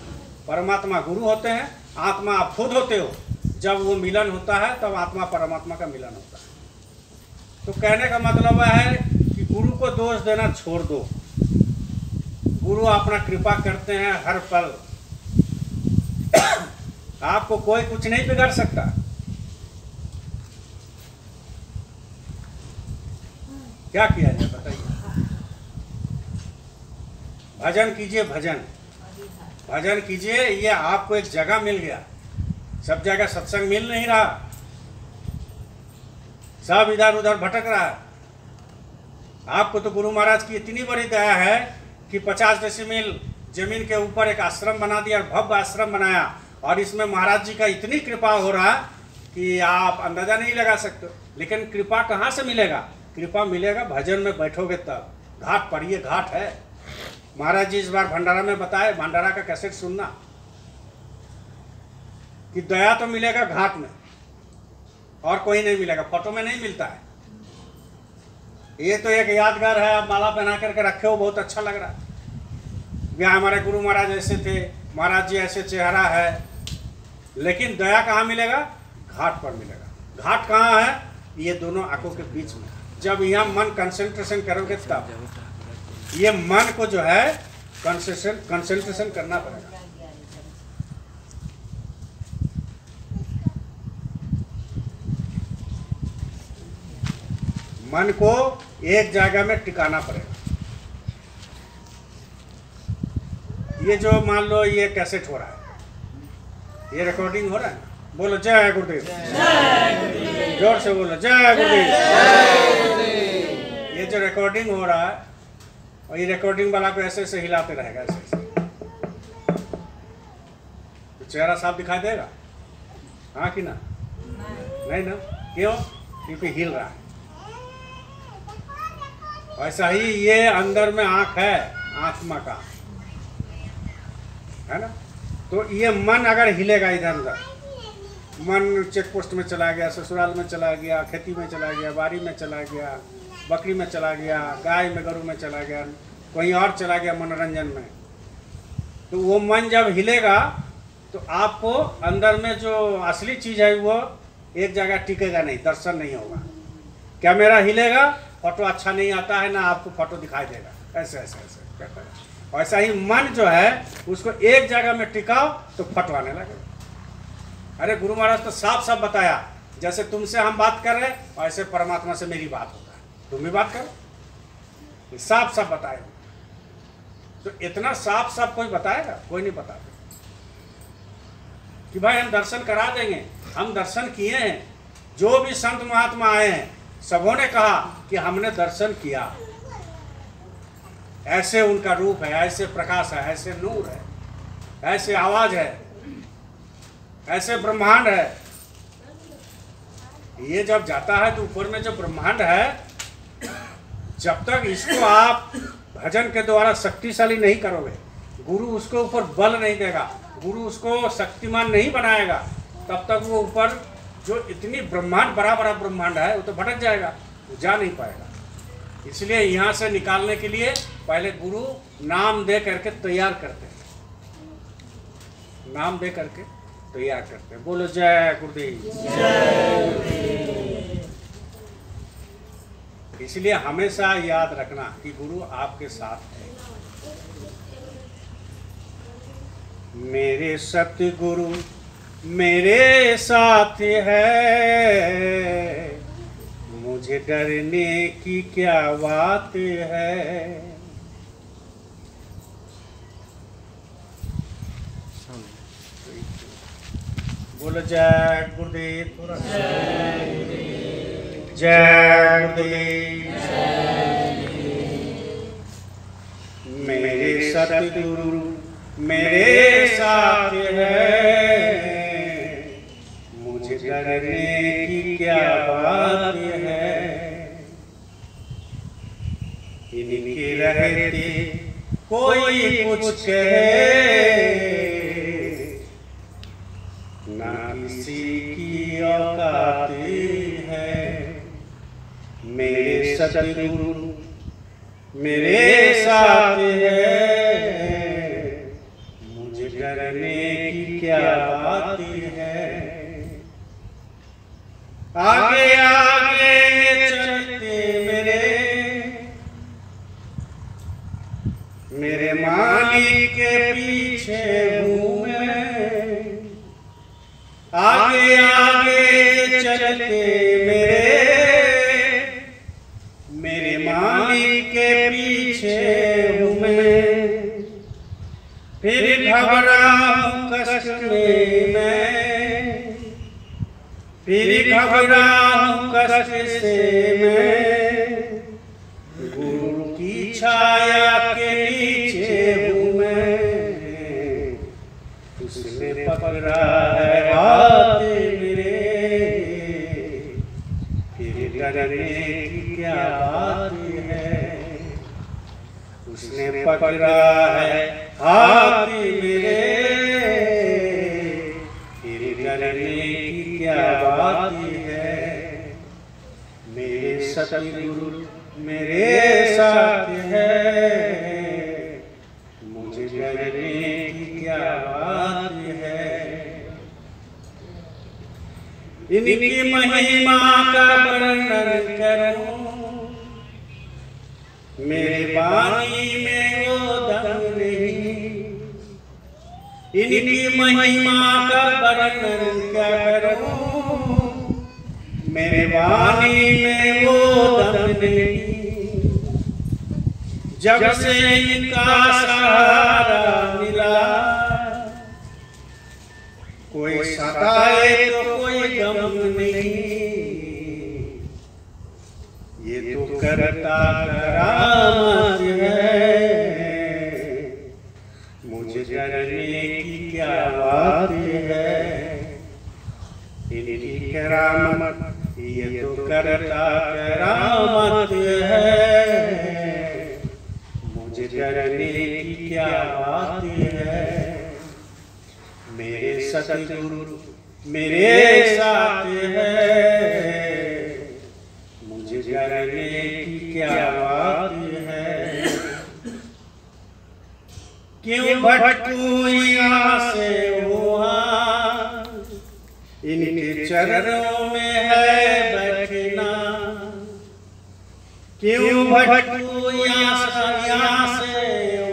परमात्मा गुरु होते हैं, आत्मा आप खुद होते हो। जब वो मिलन होता है तब आत्मा परमात्मा का मिलन होता है। तो कहने का मतलब है कि गुरु को दोष देना छोड़ दो। गुरु अपना कृपा करते हैं हर पल। आपको कोई कुछ नहीं बिगाड़ सकता। क्या किया जाए बताइए? भजन कीजिए, भजन भजन कीजिए। ये आपको एक जगह मिल गया। सब जगह सत्संग मिल नहीं रहा, सब इधर उधर भटक रहा है। आपको तो गुरु महाराज की इतनी बड़ी दया है कि 50 डेसिमिल जमीन के ऊपर एक आश्रम बना दिया, भव्य आश्रम बनाया, और इसमें महाराज जी का इतनी कृपा हो रहा कि आप अंदाजा नहीं लगा सकते। लेकिन कृपा कहाँ से मिलेगा? कृपा मिलेगा भजन में बैठोगे तब। घाट पर, ये घाट है। महाराज जी इस बार भंडारा में बताए, भंडारा का कैसेट सुनना, कि दया तो मिलेगा घाट में और कोई नहीं मिलेगा, फोटो में नहीं मिलता है। ये तो एक यादगार है, आप माला पहना करके रखे हो, बहुत अच्छा लग रहा है। यहाँ हमारे गुरु महाराज ऐसे थे, महाराज जी ऐसे चेहरा है, लेकिन दया कहाँ मिलेगा? घाट पर मिलेगा। घाट कहाँ है? ये दोनों आंखों के बीच में। जब यहाँ मन कंसंट्रेशन करोगे तब। ये मन को जो है कंसंट्रेशन करना पड़ेगा। मन को एक जगह में टिकाना पड़ेगा। ये जो मान लो ये कैसेट हो रहा है, ये रिकॉर्डिंग हो रहा है, बोलो जय गुरुदेव, जोर से बोलो जय गुरुदेव। ये जो रिकॉर्डिंग हो रहा है, और ये रिकॉर्डिंग वाला को ऐसे ऐसे हिलाते रहेगा, ऐसे ऐसे, तो चेहरा साफ दिखाई देगा? हाँ कि ना? नहीं ना? क्यों? क्योंकि हिल रहा है। ऐसा ही ये अंदर में आँख है, आत्मा का है ना। तो ये मन अगर हिलेगा इधर उधर, मन चेक पोस्ट में चला गया, ससुराल में चला गया, खेती में चला गया, बाड़ी में चला गया, बकरी में चला गया, गाय में गरू में चला गया, कहीं और चला गया मनोरंजन में, तो वो मन जब हिलेगा तो आपको अंदर में जो असली चीज़ है वो एक जगह टिकेगा नहीं, दर्शन नहीं होगा। क्या मेरा हिलेगा? फोटो अच्छा नहीं आता है ना, आपको फोटो दिखाई देगा, ऐसे ऐसे ऐसे कहता है। ऐसा ही मन जो है उसको एक जगह में टिकाओ तो फटवाने लगेगा। अरे गुरु महाराज तो साफ साफ बताया, जैसे तुमसे हम बात कर रहे हैं वैसे परमात्मा से मेरी बात होता है, तुम भी बात करो। साफ साफ बताए। तो इतना साफ साफ कोई बताएगा? कोई नहीं बताता कि भाई हम दर्शन करा देंगे। हम दर्शन किए हैं। जो भी संत महात्मा आए हैं सबों ने कहा कि हमने दर्शन किया, ऐसे उनका रूप है, ऐसे प्रकाश है, ऐसे नूर है, ऐसे आवाज है, ऐसे ब्रह्मांड है। ये जब जाता है तो ऊपर में जो ब्रह्मांड है, जब तक इसको आप भजन के द्वारा शक्तिशाली नहीं करोगे, गुरु उसके ऊपर बल नहीं देगा, गुरु उसको शक्तिमान नहीं बनाएगा, तब तक वो ऊपर जो इतनी ब्रह्मांड, बड़ा बड़ा ब्रह्मांड है, वो तो भटक जाएगा, वो जा नहीं पाएगा। इसलिए यहाँ से निकालने के लिए पहले गुरु नाम दे करके तैयार करते हैं, नाम दे करके तैयार करते हैं। बोलो जय गुरुदेव। इसलिए हमेशा याद रखना कि गुरु आपके साथ है। मेरे सतगुरु मेरे साथ है, मुझे डरने की क्या बात है। बोलो जय गुरुदेव, जय गुरुदेव। मेरे सतगुरु मेरे साथ है, मुझे डरने की क्या बात है। इनके रहते कोई कुछ कहे, ना किसी की औकात है। मेरे सतगुरु मेरे साथ है, मुझे डरने की क्या बात है। आगे आगे चलते पीछे हूँ मैं, आगे आगे चलते मेरे मालिक के पीछे हूँ मैं। फिर घबराऊं कष्ट में मैं, फिर घबराऊं कष्ट से मैं, गुरु की छाया के नीचे हूँ मैं। उसने पकड़ा है हाथ मेरे, फिर डरने की क्या बात है। उसने पकड़ा है हाथ मेरे, फिर डरने की क्या बात है। मेरे सतगुरु मेरे साथ है, मुझे डरने की क्या बात है। इनकी महिमा का वर्णन करूं, मेरे वाणी में वो दम नहीं। इनकी महिमा का वर्णन क्या करूं, मेरे वाणी में वो दम नहीं। जब से इनका सहारा मिला, कोई सताए तो कोई गम नहीं। ये तो करता करामत है, मुझे डरने की क्या बात है। इनकी करामत ये तो करता करामत है, मुझे डरने की क्या बात है। मेरे सतगुरु मेरे साथ है, मुझे डरने की क्या बात है। क्यों भटकूं यहाँ से वहाँ, इनके चरणों में है बैठना। क्यों भटकूं यहाँ से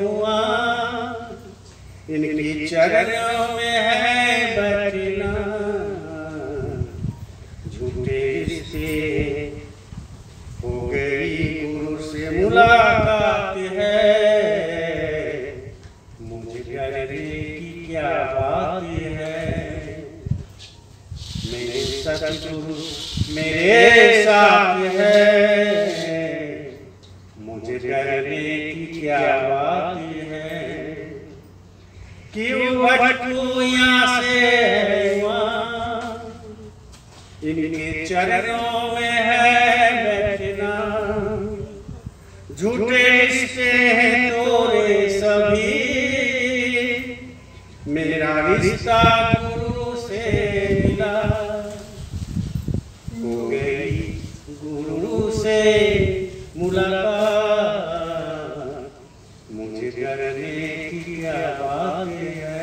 वहाँ, इनके चरणों में है बैठना। झूठे रिश्ते हो गई गुरु से मुलाकात है, मुझे डरने की क्या बात है। मेरे सतगुरु मेरे साथ है, मुझे डरने की क्या बात है। क्यों भटकूं यहाँ से वहाँ, इनके चरणों में है बैठना। झूठे रिश्ते हैं तोरे सभी, मेरा रिश्ता गुरु से मिला। हो गई गुरु से मुलाकात, मुझे डरने की क्या बात है।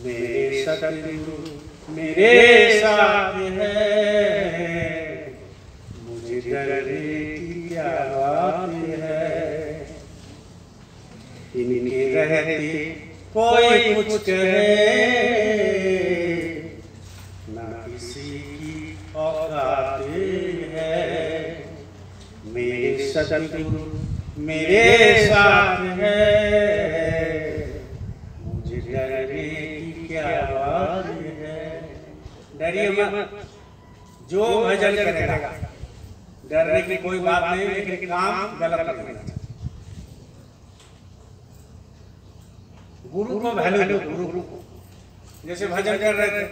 मेरे सतगुरु मेरे साथ है, मुझे डरने की क्या बात है। इनके रहते कोई कुछ कहे, ना किसी की औकात है। मेरे सतगुरु मेरे साथ है, मुझे डरने की क्या बात है। डरिए मत, जो भजन करेगा डरने की कोई बात नहीं, लेकिन काम गलत करना। गुरु को वैल्यू दो, गुरु को। जैसे भजन कर रहे थे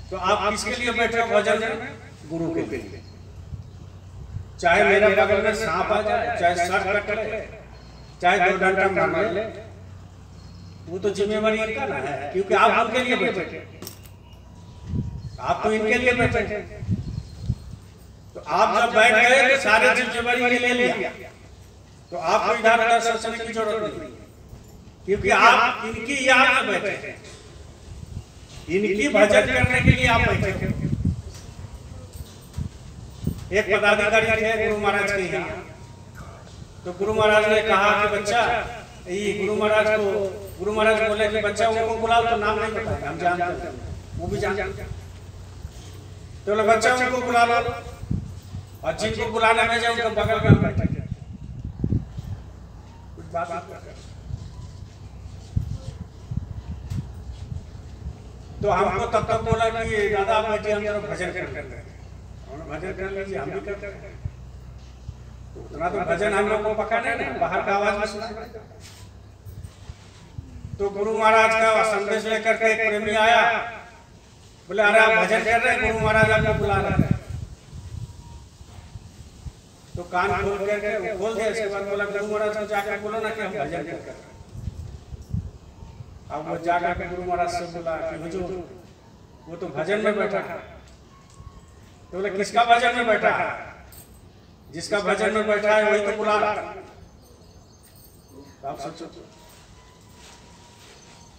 तो आप किसके लिए बैठे भजन में? गुरु के लिए। चाहे मेरा बगल में सांप आ जाए, चाहे सर कट ले, चाहे 2 डंडा मार ले, वो तो जिम्मेवारी इनका ना है, क्योंकि आप उनके लिए बैठे, आप तो इनके लिए बैठे। तो आप जब बैठ गए तो सारे जिम्मेवारी ले लिया, तो आपको इधर उधर सोचने की जरूरत नहीं, क्योंकि आप इनकी याद में बैठे, इनकी भजन करने के लिए आप बैठे। एक पदाधिकारी थे गुरु महाराज के यहाँ, तो गुरु महाराज ने कहा कि बच्चा, ये गुरु महाराज बोले कि बच्चा उनको बुलाओ, तो नाम नहीं बताया, हम जानते हैं, वो भी जानते हैं। तो बोले बच्चा उनको बुला लो, और जिनको बुलाने में जाए उनको बगल में बैठे कुछ बात। तो हमको तब तक बोला कि दादा आप बैठे, हम जरा भजन कर रहे हैं, भजन कर लीजिए, हम भी करते हैं। उतना तो भजन हम लोग को पका नहीं ना, बाहर का आवाज में सुना। तो गुरु महाराज का संदेश लेकर के एक प्रेमी आया, बोले अरे आप भजन कर रहे हैं, गुरु महाराज आपको बुला रहे हैं। तो कान खोल करके खोल दिया। इसके बाद बोला गुरु महाराज को जाकर बोलो ना कि हम भजन कर रहे हैं। अब वो जाकर के गुरु महाराज से बोला कि हुजूर वो तो भजन में बैठा है। तो बोले किसका भजन में बैठा है? जिसका भजन में बैठा है वही तो बुला रहा है। आप सोचो,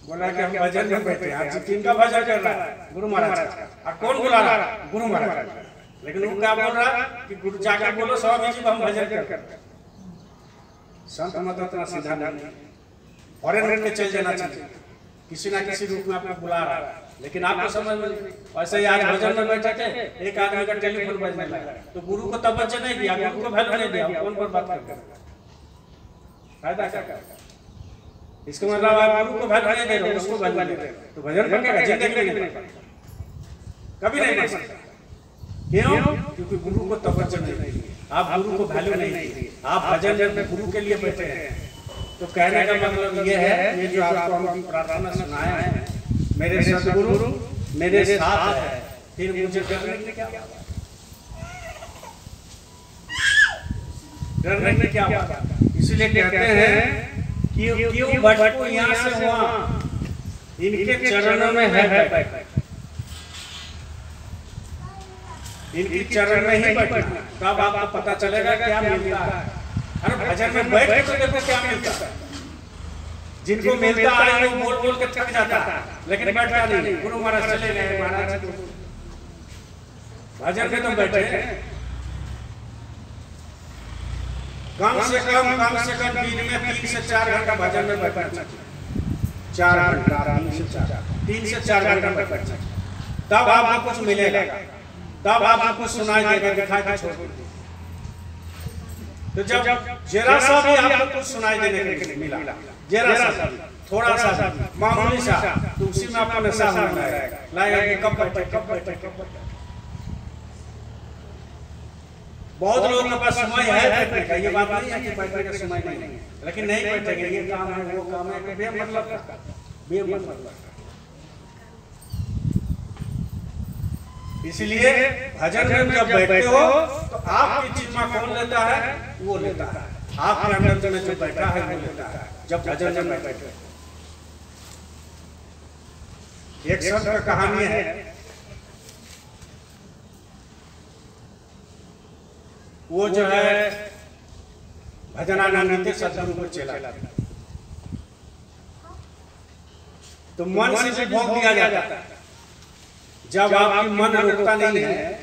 बोला कि हम भजन में बैठे हैं, आज किनका भजन कर रहा है? गुरु महाराज का। और कौन बुला रहा है? गुरु महाराज। लेकिन वो क्या बोल रहा है कि गुरु जाकर बोलो स्वामी जी हम भजन करते हैं। संत मत इतना सीधा नहीं, फॉरेन में चल जाना चाहिए, किसी ना किसी रूप में आपको बुला रहा है, लेकिन आपको समझ में नहीं। ऐसे ही आज भजन में बैठे थे, एक आदमी का टेलीफोन बजने लगा, तो गुरु को तवज्जो नहीं दिया, गुरु को वैल्यू नहीं दिया, कौन पर बात कर रहे? फायदा क्या? इसका मतलब आप गुरु को वैल्यू नहीं दे रहे, उसको वैल्यू दे रहे, तो भजन बनेगा जिंदगी में नहीं बनेगा, कभी नहीं बन सकता। क्यों? क्योंकि गुरु को तवज्जो नहीं दी, आप गुरु को वैल्यू नहीं दी, आप भजन में गुरु के लिए बैठे हैं। तो कहने का मतलब ये है, ये जो आपको हम प्रार्थना सुनाए हैं, मेरे सद्गुरु मेरे साथ है, फिर मुझे डरने की क्या बात? डरने की क्या बात? इसलिए कहते हैं कि क्यों भटको यहाँ से वहाँ, इनके चरणों में है, इनके चरण में ही बैठना, तब आपको पता चलेगा क्या मिलता है। अरे भजन में बैठ के देखो क्या मिलता है। जिनको मिलता है वो बोल बोल के थक जाता है, लेकिन बैठता नहीं। गुरु महाराज चले गए, महाराज भजन में तो बैठे, कम से कम दिन में 3 से 4 घंटा भजन में बैठना चाहिए। 4 घंटा, 3 से 4 घंटा बैठना चाहिए, तब आपको कुछ मिलेगा, तब आपको कुछ सुनाई देगा, दिखाई दे छोड़। तो जब जरा सा भी आपको कुछ सुनाई देने के लिए मिला, जरा सा, थोड़ा सा, मामूली सा, तो उसी में आपको नशा होने लगेगा कि कब बैठे। बहुत लोगों के पास समय है बैठने का, ये बात नहीं है कि बैठने का समय नहीं है, लेकिन नहीं बैठेंगे, ये काम है वो काम है, बेमतलब। इसलिए भजन में जब बैठते हो तो आपकी जिम्मा कौन लेता है? वो लेता है, आपके अंदर में जो बैठा है वो लेता है। जब भजन में बैठे, एक संत का कहानी है, वो जो है भजनानंद सदगुरु को चला, तो मन से भोग दिया जाता है। जब आपकी मन रुकता नहीं है,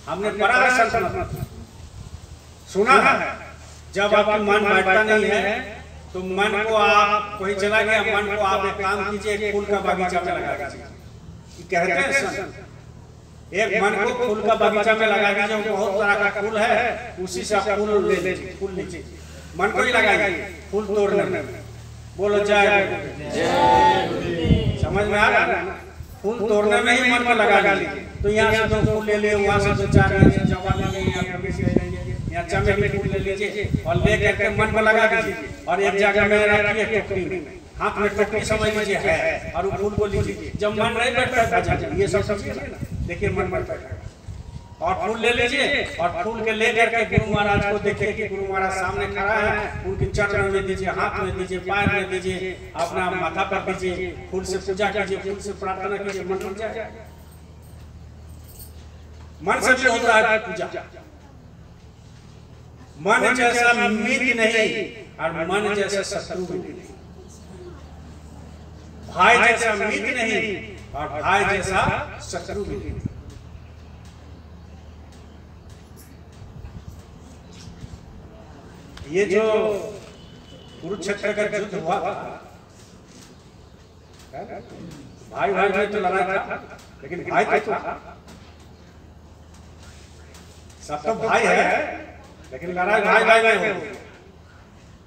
हमने पढ़ा है संत सुना है, जब आपकी मन बैठता नहीं है तो मन को आप कहीं चला गया, मन को आप एक काम कीजिए, एक फूल का बगीचा में लगा दीजिए। कहते हैं संत, एक मन को फूल का बगीचा में लगा दीजिए, बहुत तरह का फूल है, उसी से आप फूल ले लीजिए, फूल लीजिए, मन को ही लगाइए फूल तोड़ने में। बोलो जय, समझ में आ रहा है? फूल तोड़ने में ही मन को लगा लीजिए। तो यहाँ से 2 फूल ले लिए, वहाँ से 2-4, जवा ले लिए, यहाँ चमेली फूल ले लीजिए और ले करके मन को लगा दीजिए, और एक जगह में रखिए टोकरी में, हाथ में टोकरी समझ लीजिए है, और फूल को लीजिए। जब मन नहीं बैठता भजन, ये सब चीजें देखिए मन बैठता है, और फूल ले लीजिए, और फूल के ले करके गुरु महाराज को देखिए कि गुरु महाराज सामने खड़ा है, उनके चरण में दीजिए, हाथ में दीजिए, पैर में दीजिए, अपना माथा पर दीजिए, फूल से पूजा कीजिए, फूल से प्रार्थना कीजिए, मन रुक जाए। मन से भी होता है पूजा। मन जैसा मित्र नहीं और मन जैसा शत्रु भी नहीं, भाई जैसा मित्र नहीं और भाई जैसा शत्रु भी नहीं। ये जो कुरुक्षेत्र का युद्ध हुआ था, भाई भाई में तो लड़ाई था, लेकिन भाई तो था, सब तो भाई है, लेकिन लड़ाई भाई भाई में हुई।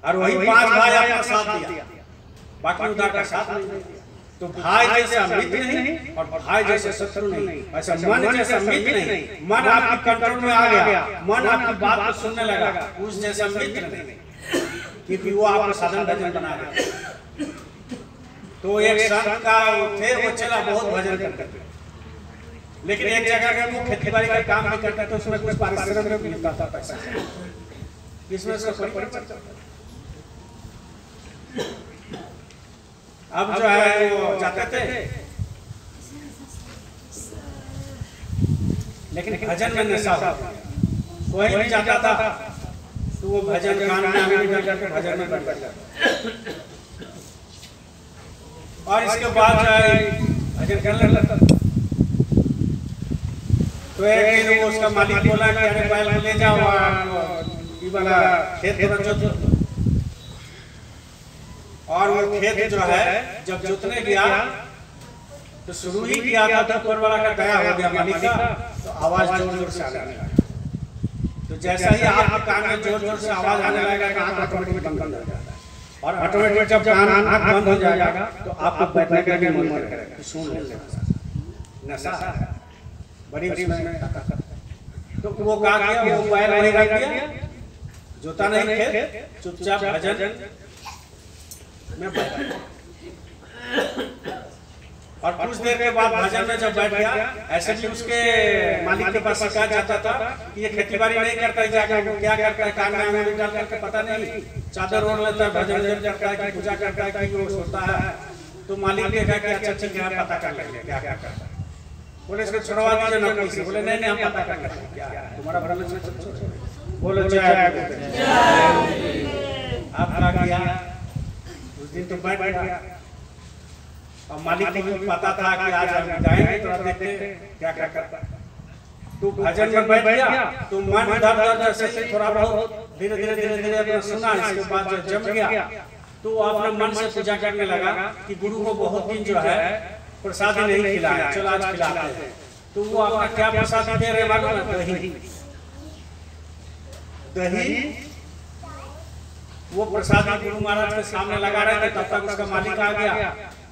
और वही 5 भाई अपना साथ दिया, बाकी उधर का साथ नहीं दिया। तो भाई जैसा मित्र नहीं और भाई जैसे शत्रु नहीं, ऐसा मन जैसा मित्र नहीं, मन आपकी कंट्रोल में आ गया, मन आपकी बात को सुनने लगा, उस जैसा मित्र नहीं, क्योंकि वो आपको साधन भजन बना रहे। तो एक संत का थे, वो चला बहुत भजन करते थे, लेकिन एक जगह का वो खेती बाड़ी का काम भी करता था, उसमें कुछ पारिश्रमिक भी मिलता था पैसा, इसमें से अब जो है वो जाते थे, लेकिन भजन में नशा हो, कोई भी जाता था तो वो भजन गान में भजन में बैठ जाता, और इसके बाद जो है भजन करने लगता। तो एक दिन वो उसका मालिक बोला कि अरे बैल ले जाओ ये वाला खेत जोत, और वो खेत जो है जब जोतने गया तो शुरू ही किया था, तो ऊपर वाला का दया हो गया मालिक का, तो आवाज जोर जोर से आने लगा। तो जैसा ही आपके कान में जोर जोर से आवाज आने लगेगा, आंख ऑटोमेटिक बंद हो जाता है, और ऑटोमेटिक जब आंख बंद हो जाएगा तो आपको बैठने का भी मन करेगा, सुन लेना नशा है बड़ी तो वो कहा गया, वो बैल वहीं रख दिया, जोता नहीं खेत, चुपचाप भजन में बैठा। और कुछ देर के बाद भजन में जब बैठ गया, ऐसे भी उसके मालिक के पास शिकायत जाता था कि ये खेती बाड़ी नहीं करता है, जाकर वो क्या करता है, कान में अंगूरी डाल करके पता नहीं चादर ओढ़ लेता है, भजन करता है कि पूजा करता है कि वो सोता है। तो मालिक ने कहा कि अच्छा ठीक है, पता कर लेंगे क्या क्या करता है। बोले इसको छुड़वा दीजिए नौकरी से। बोले नहीं हम पता कर लेंगे क्या तुम्हारा बोलो आप क्या किया। उस दिन तो बैठ गया, और मालिक को भी पता था कि आज हम जाएंगे तो देखते क्या क्या करता। तू भजन में बैठ गया तो मन इधर से थोड़ा बहुत धीरे धीरे धीरे धीरे अपना सुना, इसके बाद जब जम गया तो अपने मन से पूजा करने लगा कि गुरु को बहुत दिन जो है प्रसाद नहीं खिलाया, चलो आज खिलाते हैं। तो वो अपना क्या प्रसाद दे रहे मालूम है, दही वो प्रसाद गुरु महाराज के सामने लगा रहे थे, तब तक उसका मालिक आ गया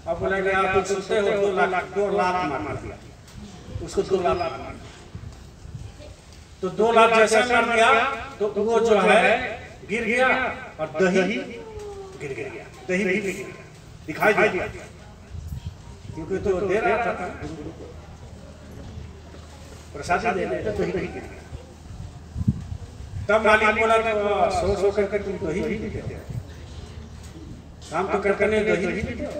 और बोला कि आप कुछ सुनते हो, 2 लाख मार दिया उसको, 2 लाख मार। तो 2 लाख जैसे मार दिया तो वो जो है गिर गया और दही गिर गया, दही भी गिर गया, दिखाई दिया क्योंकि तो दे रहा था प्रसाद दे रहे थे, दही गिर गया। तब मालिक बोला सो करके तुम दही भी देते हो, काम तो करके नहीं दही भी देते हो।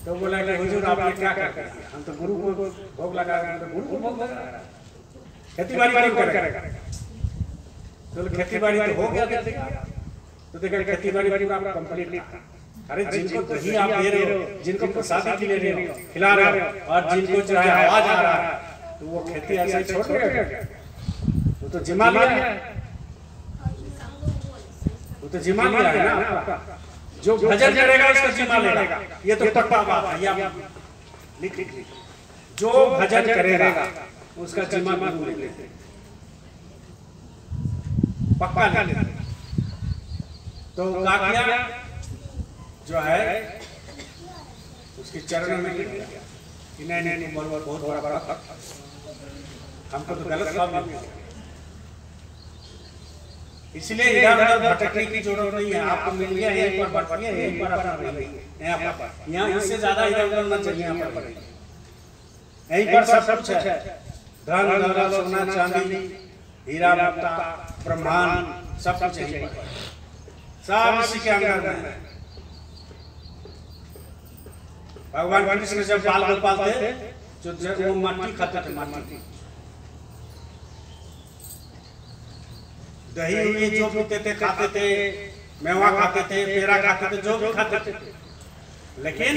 तो बोला कि हुजूर आपने क्या कर दिया, हम तो गुरु को भोग लगा रहे हैं, तो गुरु को भोग लगा रहा है, खेती बाड़ी कौन करेगा। तो खेती बाड़ी तो हो गया, तो देखा खेती बाड़ी पूरा कंप्लीट था। अरे जिनको दही आप दे रहे हो, जिनको प्रसाद ले रहे हो, खिला रहे हो, और जिनको जो है आवाज आ रहा है, तो वो खेती ऐसे छोड़ रहे, वो तो जिमा लिया है, वो तो जिमा लिया है ना आपका। जो भजन करेगा उसका जिमा लेगा, ये तो पक्का बात है, ये लिख जो भजन करेगा उसका जिमा गुरु लेते, पक्का लेते। तो क्या किया जो है उसके चरण में गिर गया कि नहीं बहुत बड़ा हमको तो गलत काम मिल। इसलिए इधर उधर भटकने की जरूरत नहीं है, आपको मिल गया यहीं पर भटकिए, यहीं पर अपना रहिए, यहाँ इससे ज्यादा इधर उधर मत चाहिए, यहाँ पर यहीं पर सब कुछ है, धन दौलत सोना चांदी हीरा मोती ब्रह्मांड सब कुछ यहीं पर, सब इसी के अंदर में। भगवान कृष्ण जब बाल गोपाल थे जो वो मट्टी खाते थे, मट्टी दही हुई जो पीते थे, खाते थे, मेवा खाते थे, पेड़ा खाते थे, जो भी खाते थे, लेकिन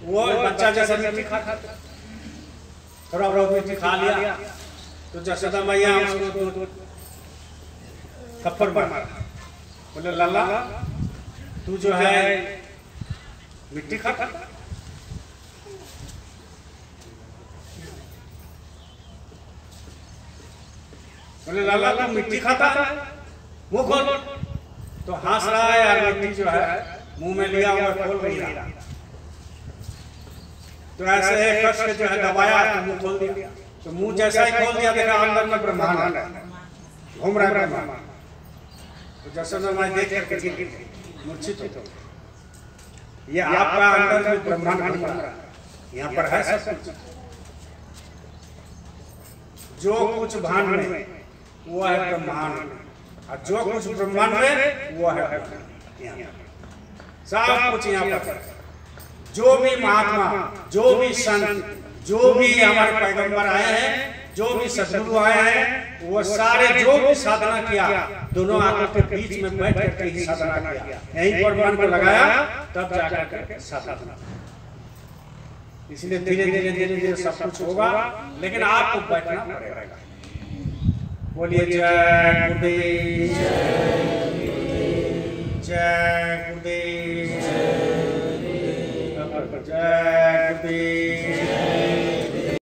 वो बच्चा जैसा मीठी खाता था, थोड़ा बहुत मीठी खा लिया तो जसोदा मैया उसको थप्पड़ मारा। बोले लाला तू जो है मिट्टी खाता, बोले लाला तू मिट्टी खाता है, मुंह खोल। तो हंस रहा है यार, मिट्टी जो है मुंह में लिया हुआ खोल नहीं रहा। तो ऐसे है कस के जो है दबाया तो मुंह खोल दिया। तो मुंह जैसा ही खोल दिया, देखा अंदर में ब्रह्मांड है, घूम रहा है ब्रह्मांड। तो जैसे मैं देख करके मूर्छित हो, ये आपका अंदर में ब्रह्मांड घूम रहा है, यहाँ पर है सब कुछ। जो कुछ भान में वो है ब्रह्मांड, और जो कुछ ब्रह्मांड में वो है सब कुछ यहाँ पर। जो भी महात्मा, जो भी संत, जो भी हमारे पैगंबर आए हैं, जो भी सद्गुरु आए हैं, वो सारे जो भी साधना किया, दोनों आंखों के बीच में बैठ करके ही साधना किया, यहीं पर मन को लगाया, तब जाकर के साधना। इसलिए धीरे धीरे धीरे धीरे सब कुछ होगा, लेकिन आपको बैठना पड़ेगा। बोलिए जय गुरुदेव, जय गुरुदेव, जय गुरुदेव।